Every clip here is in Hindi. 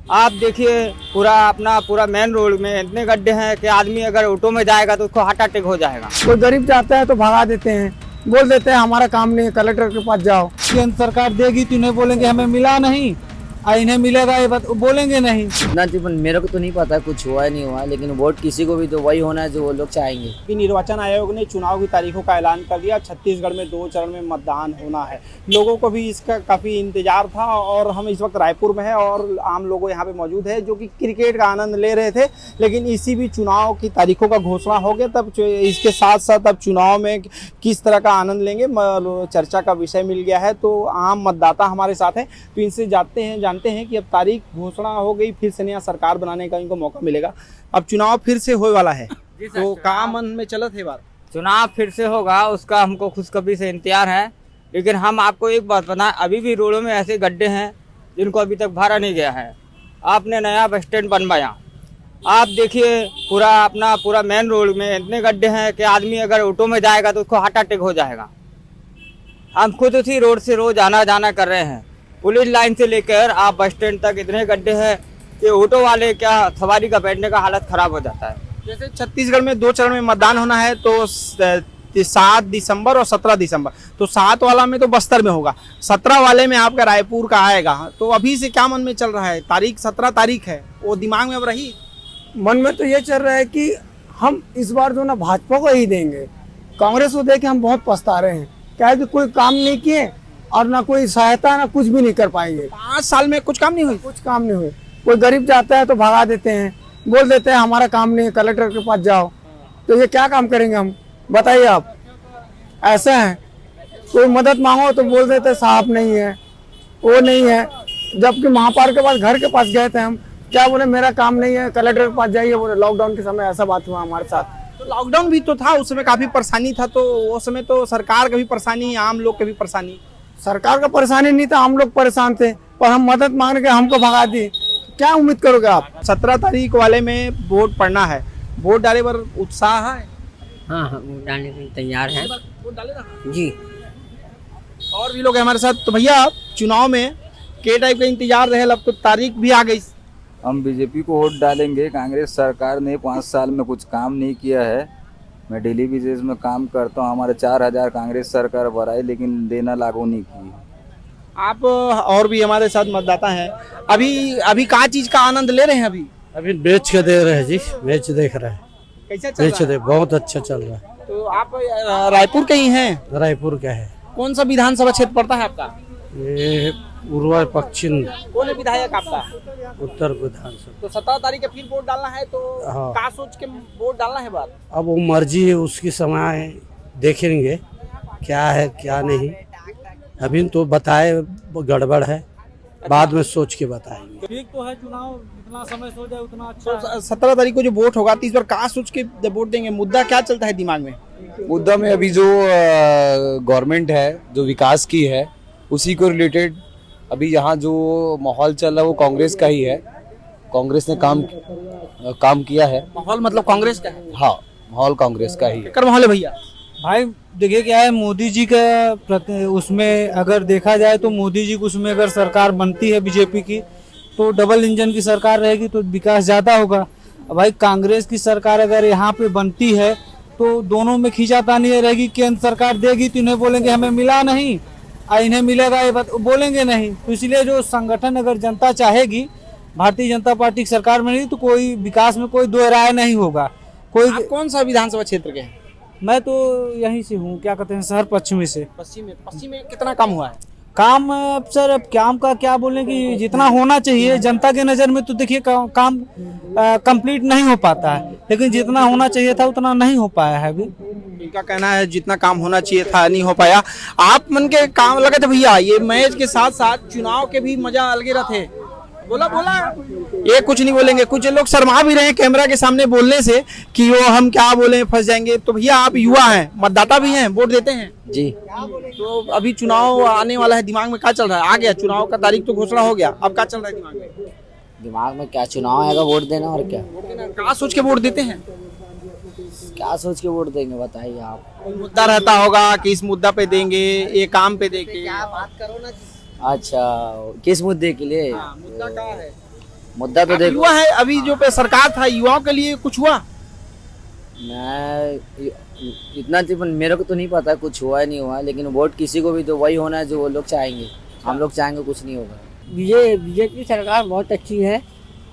आप देखिए पूरा मेन रोड में इतने गड्ढे हैं कि आदमी अगर ऑटो में जाएगा तो उसको हार्ट अटैक हो जाएगा। कोई गरीब जाता है तो भगा देते हैं, बोल देते हैं हमारा काम नहीं है, कलेक्टर के पास जाओ। केंद्र सरकार देगी तो इन्हें बोलेंगे हमें मिला नहीं, और इन्हें मिलेगा ये बोलेंगे नहीं। ना जीवन मेरे को तो नहीं पता कुछ हुआ है नहीं हुआ, लेकिन वोट किसी को भी तो वही होना है जो वो लोग चाहेंगे। निर्वाचन आयोग ने चुनाव की तारीखों का ऐलान कर दिया। छत्तीसगढ़ में 2 चरण में मतदान होना है। लोगों को भी इसका काफ़ी इंतजार था और हम इस वक्त रायपुर में हैं और आम लोग यहाँ पे मौजूद है जो कि क्रिकेट का आनंद ले रहे थे। लेकिन इसी भी चुनाव की तारीखों का घोषणा हो गया, तब इसके साथ साथ अब चुनाव में किस तरह का आनंद लेंगे चर्चा का विषय मिल गया है। तो आम मतदाता हमारे साथ हैं, तो इनसे जानते हैं कि अब तारीख घोषणा हो गई, फिर से नया सरकार बनाने का इनको मौका मिलेगा। अब चुनाव फिर से होने वाला है, तो का मन में चलत है बात? चुनाव फिर से होगा उसका हमको खुशखबरी से इंतजार है। लेकिन हम आपको एक बात बताएं, अभी भी रोडों में ऐसे गड्ढे हैं जिनको अभी तक भरा नहीं गया है। आपने नया बस स्टैंड बनवाया, आप देखिए पूरा मेन रोड में इतने गड्ढे हैं कि आदमी अगर ऑटो में जाएगा तो उसको हार्ट अटैक हो जाएगा। हम खुद उसी रोड से रोज आना जाना कर रहे हैं। पुलिस लाइन से लेकर आप बस स्टैंड तक इतने गड्ढे हैं कि ऑटो वाले क्या सवारी का बैठने का हालत खराब हो जाता है। जैसे छत्तीसगढ़ में 2 चरण में मतदान होना है, तो 7 दिसंबर और 17 दिसंबर, तो 7 वाला में तो बस्तर में होगा, 17 वाले में आपका रायपुर का आएगा। तो अभी से क्या मन में चल रहा है? तारीख 17 तारीख है, वो दिमाग में अब रही? मन में तो ये चल रहा है कि हम इस बार जो ना भाजपा को ही देंगे। कांग्रेस को देके हम बहुत पछता रहे हैं, क्या है कि कोई काम नहीं किए और ना कोई सहायता ना कुछ भी नहीं कर पाएंगे। 5 साल में कुछ काम नहीं हुई? कुछ काम नहीं हुए। कोई गरीब जाता है तो भगा देते हैं, बोल देते हैं हमारा काम नहीं है, कलेक्टर के पास जाओ। तो ये क्या काम करेंगे हम, बताइए आप। ऐसा है, कोई मदद मांगो तो बोल देते साहब नहीं है, वो नहीं है। जबकि महापौर के पास घर के पास गए थे हम, क्या बोले मेरा काम नहीं है, कलेक्टर के पास जाइए। बोले लॉकडाउन के समय ऐसा बात हुआ हमारे साथ। तो लॉकडाउन भी तो था, उस समय काफी परेशानी था, तो उस समय तो सरकार का भी परेशानी, आम लोग की भी परेशानी। सरकार का परेशानी नहीं था, हम लोग परेशान थे, पर हम मदद मांग के हमको भगा दी। क्या उम्मीद करोगे आप? 17 तारीख वाले में वोट पड़ना है, वोट डाले पर उत्साह है? हाँ वोट डालने के लिए तैयार है वोट डालेगा जी। और भी लोग हैं हमारे साथ। तो भैया चुनाव में के टाइप का इंतजार रहे, अब तो तारीख भी आ गई। हम बीजेपी को वोट डालेंगे। कांग्रेस सरकार ने 5 साल में कुछ काम नहीं किया है। मैं डेली बेसिस में काम करता हूँ, हमारे 4000 कांग्रेस सरकार बढ़ाई लेकिन देना लागू नहीं की। आप और भी हमारे साथ मतदाता हैं, अभी का चीज का आनंद ले रहे हैं? अभी बेच के दे रहे हैं जी, बेच देख रहे हैं, कैसा चल रहा है? बहुत अच्छा चल रहा है। तो आप रायपुर के ही हैं? रायपुर का है। कौन सा विधानसभा क्षेत्र पड़ता है आपका? ये पूर्व पश्चिम कौन है विधायक आपका? उत्तर विधानसभा। तो 17 तारीख का फिर वोट डालना है, तो हाँ। का सोच के वोट डालना है बात? अब वो मर्जी है उसकी, समय देखेंगे क्या है क्या नहीं। अभी तो बताए गड़बड़ है, बाद में सोच के बताएंगे। ठीक तो है, चुनाव जितना समय सो जाए उतना अच्छा। तो 17 तारीख को जो वोट होगा, 30 बार का सोच के वोट देंगे? मुद्दा क्या चलता है दिमाग में? मुद्दा में अभी जो गवर्नमेंट है जो विकास की है उसी को रिलेटेड अभी यहाँ जो माहौल चल रहा है वो कांग्रेस का ही है। कांग्रेस ने काम किया है। माहौल मतलब कांग्रेस का है? हाँ, माहौल कांग्रेस का ही है। कर माहौल है भैया। भाई देखिए क्या है, मोदी जी का उसमें अगर देखा जाए तो मोदी जी को उसमें अगर सरकार बनती है बीजेपी की तो डबल इंजन की सरकार रहेगी तो विकास ज़्यादा होगा। भाई कांग्रेस की सरकार अगर यहाँ पे बनती है तो दोनों में खींचातानी रहेगी। केंद्र सरकार देगी तो इन्हें बोलेंगे हमें मिला नहीं, और इन्हें मिलेगा ये बोलेंगे नहीं। तो इसलिए जो संगठन अगर जनता चाहेगी भारतीय जनता पार्टी की सरकार बनेगी तो कोई विकास में कोई दो राय नहीं होगा। कोई आप कौन सा विधानसभा क्षेत्र के हैं? मैं तो यहीं से हूँ, क्या कहते हैं, शहर पश्चिमी से। पश्चिम में कितना काम हुआ है? काम अब सर, अब काम का क्या बोले कि जितना होना चाहिए जनता के नज़र में तो देखिए काम कंप्लीट नहीं हो पाता है, लेकिन जितना होना चाहिए था उतना नहीं हो पाया है। अभी इनका कहना है जितना काम होना चाहिए था नहीं हो पाया। आप मन के काम लगे थे भैया, ये मैच के साथ साथ चुनाव के भी मजा अलगे रहते। बोला ये कुछ नहीं बोलेंगे। कुछ लोग शर्मा भी रहे हैं कैमरा के सामने बोलने से कि वो हम क्या बोले, फंस जाएंगे। तो भैया आप युवा हैं, मतदाता भी हैं, वोट देते हैं जी। तो अभी चुनाव आने वाला है, दिमाग में क्या चल रहा है? आ गया चुनाव का तारीख तो घोषणा हो गया, अब क्या चल रहा है दिमाग में? दिमाग में क्या, चुनाव आएगा वोट देना और क्या। क्या सोच के वोट देते हैं? क्या सोच के वोट देंगे बताइए आप। कोई मुद्दा रहता होगा कि इस मुद्दा पे देंगे, ये काम पे देंगे। अच्छा, किस मुद्दे के लिए? मुद्दा क्या है? मुद्दा तो आप देखो, युवा है, अभी जो पे सरकार था युवाओं के लिए कुछ हुआ? मैं इतना मेरे को तो नहीं पता कुछ हुआ है नहीं हुआ, लेकिन वोट किसी को भी तो वही होना है जो वो लोग चाहेंगे। हम लोग चाहेंगे कुछ नहीं होगा। बीजेपी सरकार बहुत अच्छी है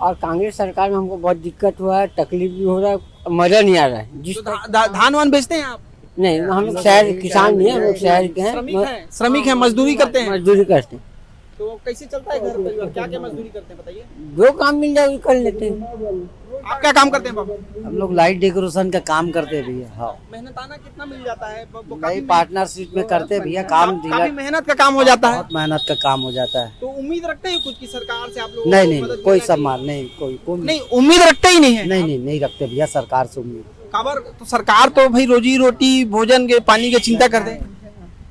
और कांग्रेस सरकार में हमको बहुत दिक्कत हुआ है, तकलीफ भी हो रहा है, मजा नहीं आ रहा है। जिस तो धान वान बेचते हैं आप? नहीं, हम लोग शहर किसान नहीं है, हम लोग शहर के हैं, श्रमिक हैं, मजदूरी करते हैं। मजदूरी करते हैं। तो कैसे चलता है घर परिवार? क्या क्या मजदूरी करते हैं बताइए? जो काम मिल जाए वो कर लेते हैं। आप क्या काम करते हैं बाबा? हम लोग लाइट डेकोरेशन का काम करते हैं भैया। हाँ, मेहनताना कितना मिल जाता है? नई पार्टनरशिप में करते हैं भैया काम। काफी मेहनत का काम हो जाता है। बहुत मेहनत का काम हो जाता है। तो उम्मीद रखते हैं कुछ की सरकार से आप लोग? नहीं, कोई सम्मान नहीं, कोई नहीं, उम्मीद रखते ही नहीं है। नहीं रखते भैया सरकार से उम्मीद। खबर तो सरकार तो भाई रोजी रोटी भोजन के पानी की चिंता करते हैं।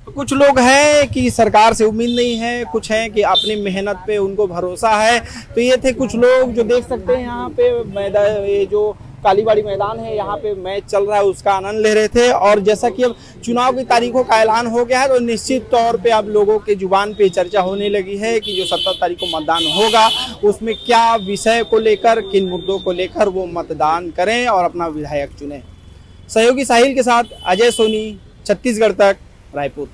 तो कुछ लोग हैं कि सरकार से उम्मीद नहीं है, कुछ हैं कि अपनी मेहनत पे उनको भरोसा है। तो ये थे कुछ लोग जो देख सकते हैं यहाँ पे मैदान, ये जो कालीबाड़ी मैदान है यहाँ पे मैच चल रहा है उसका आनंद ले रहे थे। और जैसा कि अब चुनाव की तारीखों का ऐलान हो गया है तो निश्चित तौर पे अब लोगों के जुबान पे चर्चा होने लगी है कि जो 17 तारीख को मतदान होगा उसमें क्या विषय को लेकर, किन मुद्दों को लेकर वो मतदान करें और अपना विधायक चुने। सहयोगी साहिल के साथ अजय सोनी, छत्तीसगढ़ तक, रायपुर।